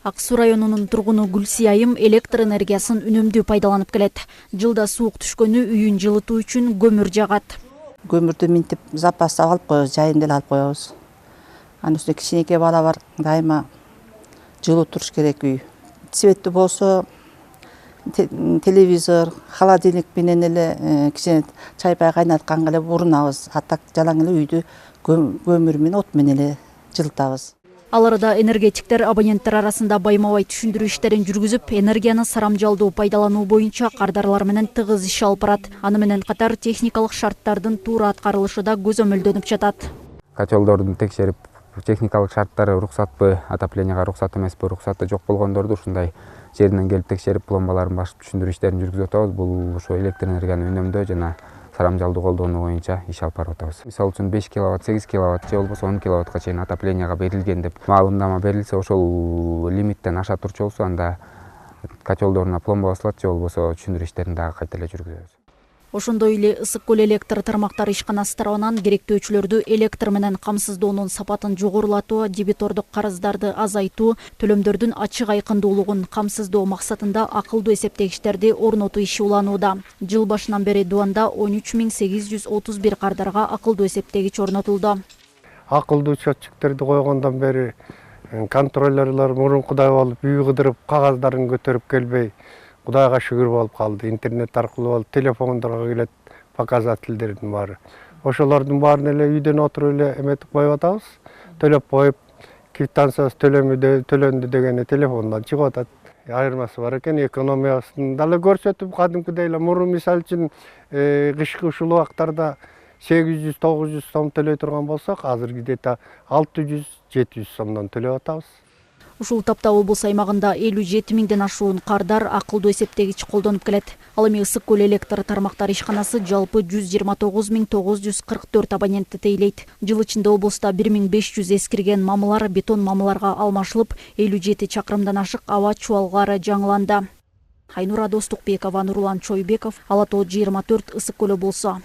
Ак Суу районунун тургуну Гүлсия айым электр энергиясын үнөмдүү пайдаланып келет. Жылда суук түшкөнү үйүн жылытуу үчүн көмүр жагат. Көмүрдү минтип запас алып коебуз, жайында эле алып коебуз. Анын үстүнө кичинекей бала бар, дайыма жылуу туруш керек үй. Светтүү болсо телевизор, холодильник менен эле кичине чай-пай кайнатканга эле урунабыз. А так жалаң эле үйдү көмүр менен от менен эле жылытабыз. Ал арада энергетиктер абоненттер арасында байма-бай түшүндүрүү иштерин жүргүзүп, энергияны сарамжалдуу пайдалануу боюнча кардарлар менен тыгыз иш алып барат. Аны менен катар техникалык шарттардын туура аткарылышы да көзөмөлдөнүп жатат. Котелдордун текшерип, техникалык шарттары уруксатпы, отопленияга уруксат эмеспи, уруксаты жок болгондорду ушундай жеринен келип текшерип, пломбаларын басып түшүндүрүү иштерин жүргүзүп атабыз. Бул ошо электр энергияны үнөмдөө жана сарамжалдуу колдонуу боюнча иш алып барып атабыз. Мисалы үчүн 5 киловатт, 8 киловатт же болбосо 10 киловаттка чейин отопленияга берилген деп маалымдама берилсе, ошол лимиттен аша турчу болсо, анда котелдоруна пломба басылат же болбосо түшүндүрүү иштерин дагы кайта эле жүргүзөбүз. Ошондой эле Ысык көл электр тармактары ишканасы тарабынан керектөөчүлөрдү электр менен камсыздоонун сапатын жогорулатуу, дебитордук карыздарды азайтуу, төлөмдөрдүн ачык айкындуулугун камсыздоо максатында акылдуу эсептегичтерди орнотуу иши уланууда. Жыл башынан бери Дубанда 13.831 кардарга акылдуу эсептегич орнотулду. Акылдуу счетчиктерди койгондон бери контроллерлор мурункудай болуп үй кыдырып кагаздарын көтөрүп келбей, Кудайга шүгүр болуп калды. Интернет аркылуу болуп, телефондорго келет показательдердин баары. Ошолордун баарын эле үйдөн отуруп эле эметип коюп атабыз. Төлөп коюп, квитанциясы төлөндү дегени телефондон чыгып атат. Айырмасы бар экен, экономиясын дагы көрсөтүп, кадимкидей эле мурун мисалы үчүн кышкы ушул убактарда 800-900 сом төлөй турган болсок, азыр где-то 600-700 сомдон төлөп атабыз. Ушул тапта облус аймагында 57 миңден ашуун кардар акылдуу эсептегич колдонуп келет. Ал эми Ысык көл электр тармактары ишканасы жалпы 129.944 абонентти тейлейт. Жыл ичинде облуста 1500 эскирген мамылар бетон мамыларга алмашылып, 57 чакырымдан ашык аба чуалгары жаңыланды. Айнура Достукбекова, Нурлан Чойбеков, Ала Тоо 24, Ысык көлү болсо.